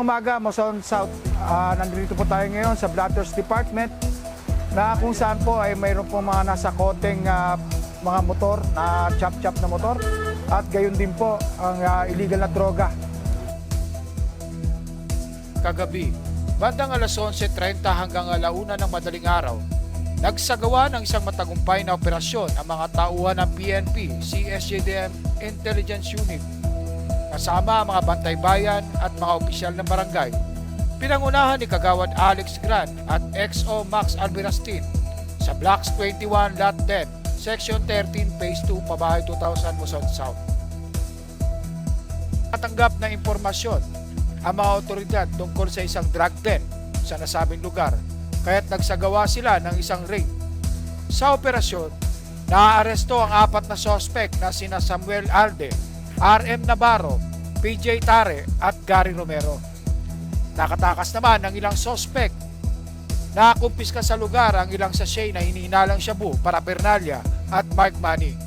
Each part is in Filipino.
Magandang umaga, Moson South. Nandito po tayo ngayon sa Blatters Department na kung saan po ay mayroon po mga nasa koteng mga motor na chop-chop na motor at gayon din po ang illegal na droga. Kagabi, bandang alas 11:30 hanggang 1:00 ng madaling araw, nagsagawa ng isang matagumpay na operasyon ang mga tauhan ng PNP, CSJDM Intelligence Unit, kasama ang mga bantay bayan at mga opisyal ng barangay. Pinangunahan ni Kagawad Alex Gran at XO Max Alberastin sa Blocks 21, Lot 10, Section 13, Phase 2, Pabahay 2000, Moson South. Natanggap na impormasyon ang mga otoridad tungkol sa isang drug den sa nasabing lugar, kaya't nagsagawa sila ng isang raid. Sa operasyon, naaaresto ang 4 na sospek na sina Samuel Alde, RM Navarro, PJ Tare at Gary Romero. Nakatakas naman ang ilang sospek. Nakumpiska sa lugar ang ilang sachet na hinihinalang shabu, paraphernalia at marked money.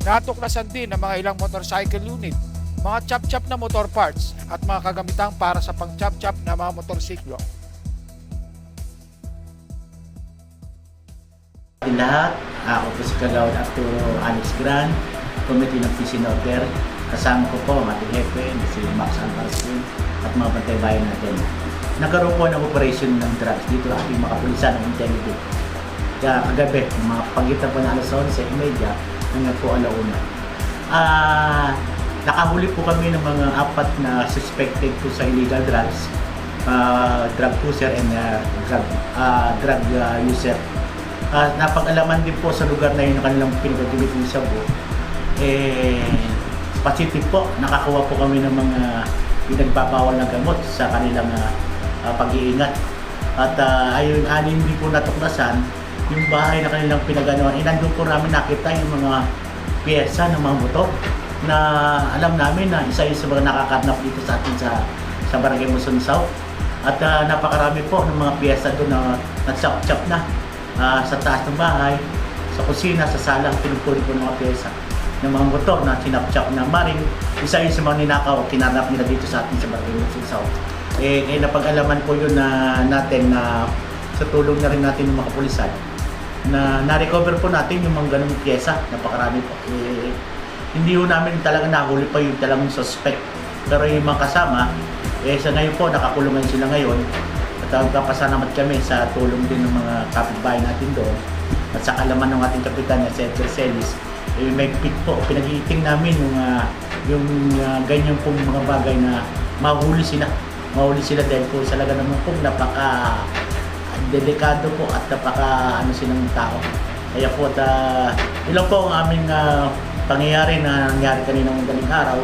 Natuklasan din ang mga ilang motorcycle unit, mga chop-chop na motor parts at mga kagamitang para sa pang-chop-chop na mga motorsiklo. Lahat, ako po si Kagawad Arturo Alex Gran, Committee ng Peace and Order. Kasama ko po ang ating hepe, si Max Alberastin at mga bantay bayan natin. Nagkaroon po ng operation ng drugs dito ating mga kapulisan ng intelligence. Kaya kagabi, mga pagitan po na alas 11:30 hanggang po 1:00. Nakahuli po kami ng mga 4 na suspected po sa illegal drugs, drug user and drug user. Napag-alaman din po sa lugar na yun ang kanilang pinag-activity sa buo. Positive po, nakakuha po kami ng mga pinagbabawal na gamot sa kanilang pag-iingat. At ayun, hindi po natuklasan yung bahay na kanilang pinaganoan. Nandun po namin nakita yung mga piyesa ng mga motor na alam namin na isa yung sa mga nakakarnap dito sa atin sa Barangay Moson South. At napakarami po ng mga piyesa doon na nag-chop-chop na sa taas ng bahay, sa kusina, sa sala, pinupuli po ng mga piyesa ng mga motor na sinap-chop na maring isa yun sa mga ninakaw kinarap nila dito sa atin sa Barangay Moson South. Kaya napag-alaman po yun na natin na sa tulong na rin natin ng mga kapulisan na na-recover po natin yung mga ganung pyesa, napakarami po. Hindi po namin talaga nahuli pa yung talagang suspect, pero yung mga kasama sa ngayon po nakakulungan sila ngayon at magpapasalamat kami sa tulong din ng mga kapitbahay natin doon at sa kalaman ng ating kapitan na si Edgar Celis. May pit po, pinag-iiting namin yung ganyan pong mga bagay na mahuli sila dahil po talaga naman po napaka delikado po at napaka silang tao. Kaya po ilang po ang aming pangyayari na nangyari kaninang madaling araw,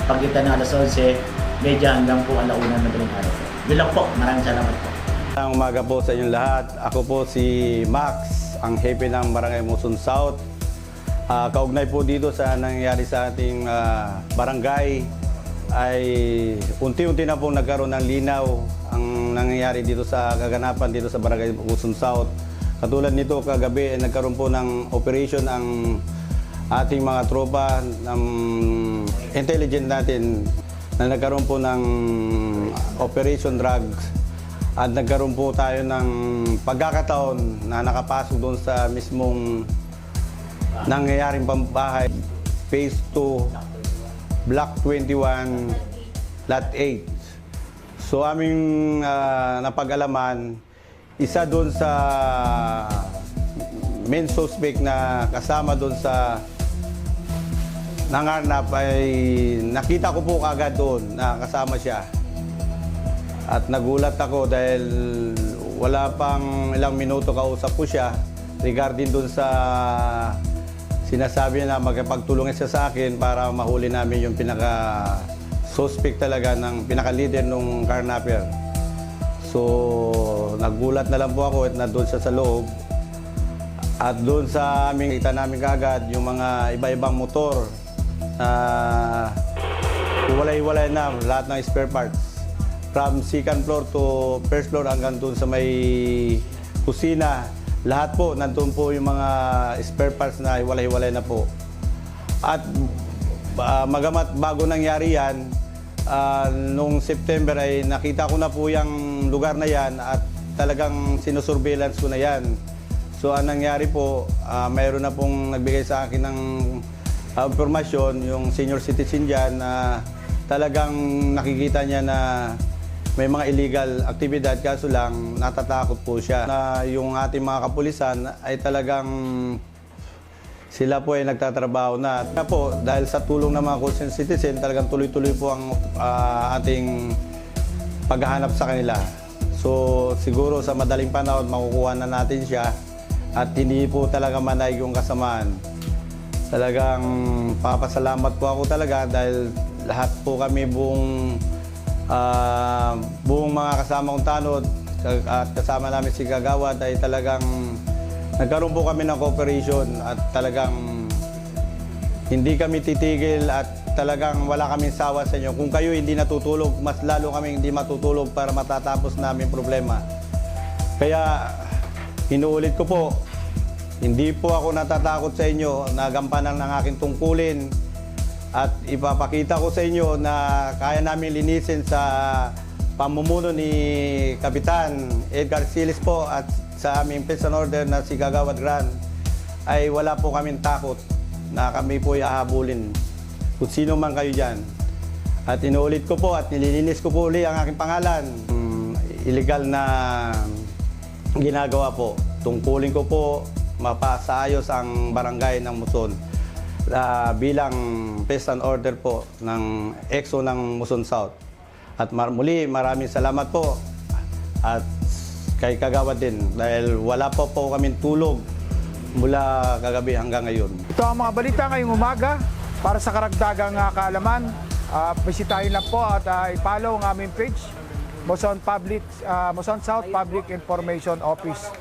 pagitan ng alas 11:30 hanggang po 1:00 ng madaling araw. Bilang po, maraming salamat po. Magandang umaga po sa inyong lahat. Ako po si Max, ang hepe ng Barangay Moson South. Kaugnay po dito sa nangyayari sa ating barangay ay unti-unti na pong nagkaroon ng linaw ang nangyayari dito sa kaganapan dito sa Barangay Moson South. Katulad nito kagabi ay nagkaroon po ng operation ang ating mga tropa ng intelligence natin na nagkaroon po ng operation drugs at nagkaroon po tayo ng pagkakataon na nakapasok doon sa mismong nangyayaring pambahay, Phase 2, Block 21, Lot 8. So aming napag-alaman, isa doon sa main suspect na kasama doon sa nangarnap ay nakita ko po kagad doon na kasama siya. At nagulat ako dahil wala pang ilang minuto kausap ko siya regarding doon sa sinasabi na magpagtulungan siya sa akin para mahuli namin yung pinaka-suspect talaga ng pinaka-leader ng carnapper. So, nagulat na lang po ako at nandun siya sa loob. At doon sa aming kita namin kagad yung mga iba-ibang motor na walay-walay na lahat ng spare parts. From second floor to first floor hanggang doon sa may kusina. Lahat po, nandun po yung mga spare parts na walay-walay na po. At magamat bago nangyari yan, Nung September ay nakita ko na po yung lugar na yan at talagang sinusurveillance ko na yan. So ang nangyari po, mayroon na pong nagbigay sa akin ng impormasyon, yung senior citizen dyan na talagang nakikita niya na may mga illegal aktibidad, kaso lang natatakot po siya. Na yung ating mga kapulisan ay talagang sila po ay nagtatrabaho na. Kaya po, dahil sa tulong ng mga concerned citizen, talagang tuloy-tuloy po ang ating paghahanap sa kanila. So siguro sa madaling panahon makukuha na natin siya at hindi po talaga manay yung kasamaan. Talagang papasalamat po ako talaga dahil lahat po kami buong mga kasama kong tanod at kasama namin si Kagawad ay talagang nagkaroon po kami ng cooperation at talagang hindi kami titigil at talagang wala kaming sawa sa inyo. Kung kayo hindi natutulog, mas lalo kami hindi matutulog para matatapos namin problema. Kaya inuulit ko po, hindi po ako natatakot sa inyo na gampanan ng aking tungkulin at ipapakita ko sa inyo na kaya namin linisin sa pamumuno ni Kapitan Edgar Silis po at sa aming peace and order na si Kagawad Gran ay wala po kaming takot na kami po ihahabulin kung sino man kayo dyan. At inuulit ko po at nililinis ko po uli ang aking pangalan. Illegal na ginagawa po. Tungkulin ko po mapasaayos ang barangay ng Muson bilang peace and order po ng EXO ng Muson South. At muli maraming salamat po at kay Kagawad din dahil wala po kaming tulog mula kagabi hanggang ngayon. Ito ang mga balita ngayong umaga. Para sa karagdagang kaalaman, bisitahin lang po at i-follow ang aming page, Muson South Public Information Office.